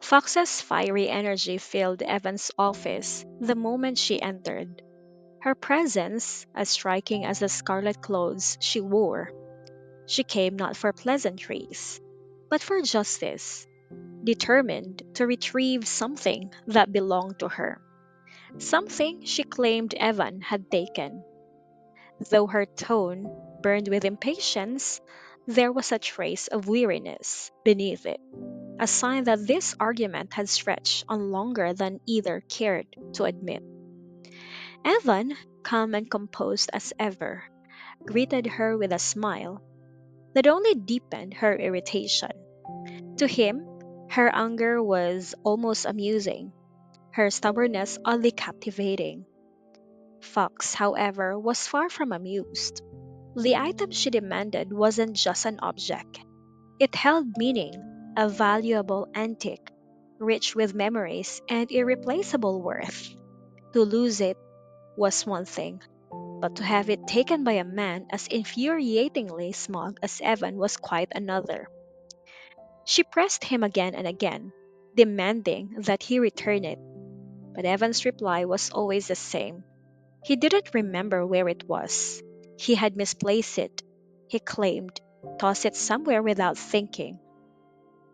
Fox's fiery energy filled Evan's office the moment she entered. Her presence, as striking as the scarlet clothes she wore, she came not for pleasantries, but for justice, determined to retrieve something that belonged to her, something she claimed Evan had taken. Though her tone burned with impatience, there was a trace of weariness beneath it, a sign that this argument had stretched on longer than either cared to admit. Evan, calm and composed as ever, greeted her with a smile that only deepened her irritation. To him, her anger was almost amusing, her stubbornness oddly captivating. Fox, however, was far from amused. The item she demanded wasn't just an object, it held meaning, a valuable antique, rich with memories and irreplaceable worth. To lose it was one thing, but to have it taken by a man as infuriatingly smug as Evan was quite another. She pressed him again and again, demanding that he return it, but Evan's reply was always the same. He didn't remember where it was. He had misplaced it, he claimed, tossed it somewhere without thinking.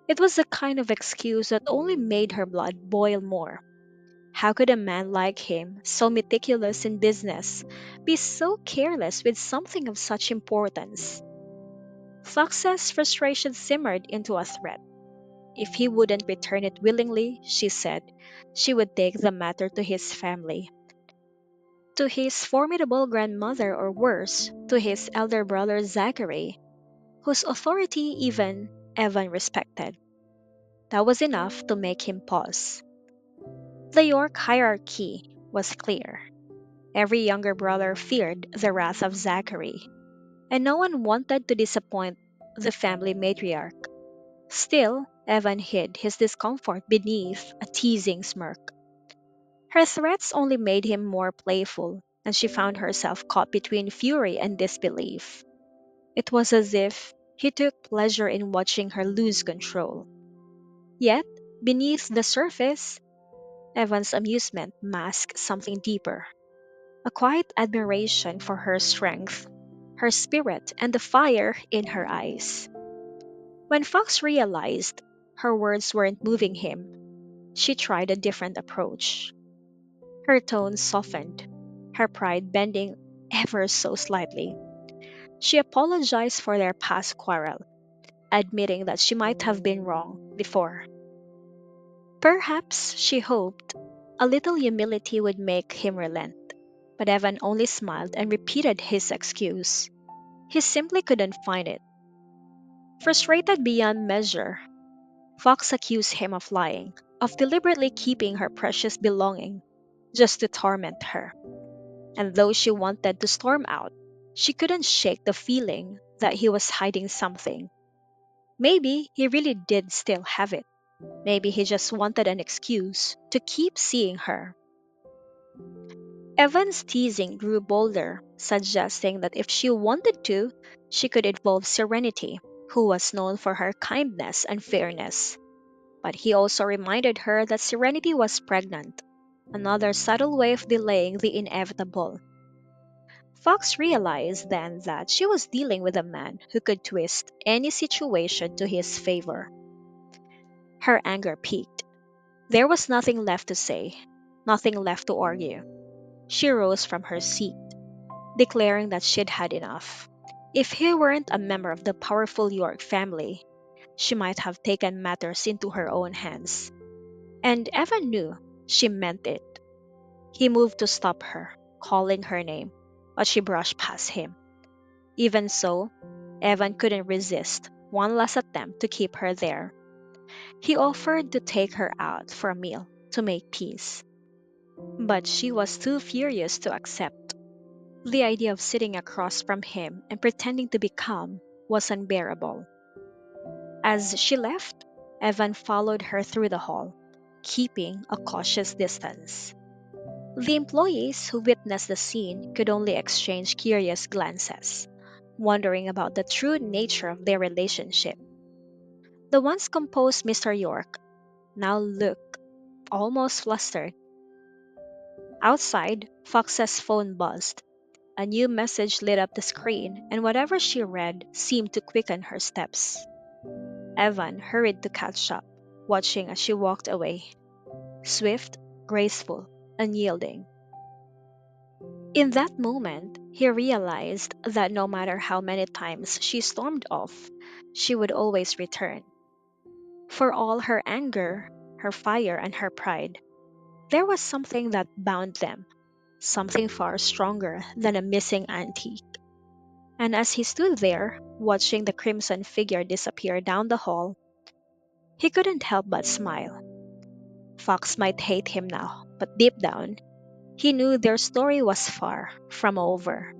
It was the kind of excuse that only made her blood boil more. How could a man like him, so meticulous in business, be so careless with something of such importance? Fox's frustration simmered into a threat. If he wouldn't return it willingly, she said, she would take the matter to his family, to his formidable grandmother, or worse, to his elder brother Zachary, whose authority even Evan respected. That was enough to make him pause. The York hierarchy was clear. Every younger brother feared the wrath of Zachary, and no one wanted to disappoint the family matriarch. Still, Evan hid his discomfort beneath a teasing smirk. Her threats only made him more playful, and she found herself caught between fury and disbelief. It was as if he took pleasure in watching her lose control. Yet, beneath the surface, Evan's amusement masked something deeper, a quiet admiration for her strength, her spirit, and the fire in her eyes. When Fox realized her words weren't moving him, she tried a different approach. Her tone softened, her pride bending ever so slightly. She apologized for their past quarrel, admitting that she might have been wrong before. Perhaps, she hoped, a little humility would make him relent. But Evan only smiled and repeated his excuse. He simply couldn't find it. Frustrated beyond measure, Fox accused him of lying, of deliberately keeping her precious belonging just to torment her. And though she wanted to storm out, she couldn't shake the feeling that he was hiding something. Maybe he really did still have it. Maybe he just wanted an excuse to keep seeing her. Evan's teasing grew bolder, suggesting that if she wanted to, she could involve Serenity, who was known for her kindness and fairness. But he also reminded her that Serenity was pregnant, another subtle way of delaying the inevitable. Fox realized then that she was dealing with a man who could twist any situation to his favor. Her anger peaked. There was nothing left to say, nothing left to argue. She rose from her seat, declaring that she'd had enough. If he weren't a member of the powerful York family, she might have taken matters into her own hands. And Evan knew she meant it. He moved to stop her, calling her name, but she brushed past him. Even so, Evan couldn't resist one last attempt to keep her there. He offered to take her out for a meal to make peace, but she was too furious to accept. The idea of sitting across from him and pretending to be calm was unbearable. As she left, Evan followed her through the hall, keeping a cautious distance. The employees who witnessed the scene could only exchange curious glances, wondering about the true nature of their relationship. The once composed Mr. York, now looked almost flustered. Outside, Fox's phone buzzed. A new message lit up the screen, and whatever she read seemed to quicken her steps. Evan hurried to catch up, watching as she walked away, swift, graceful, unyielding. In that moment, he realized that no matter how many times she stormed off, she would always return. For all her anger, her fire, and her pride, there was something that bound them, something far stronger than a missing antique. And as he stood there, watching the crimson figure disappear down the hall, he couldn't help but smile. Fox might hate him now, but deep down, he knew their story was far from over.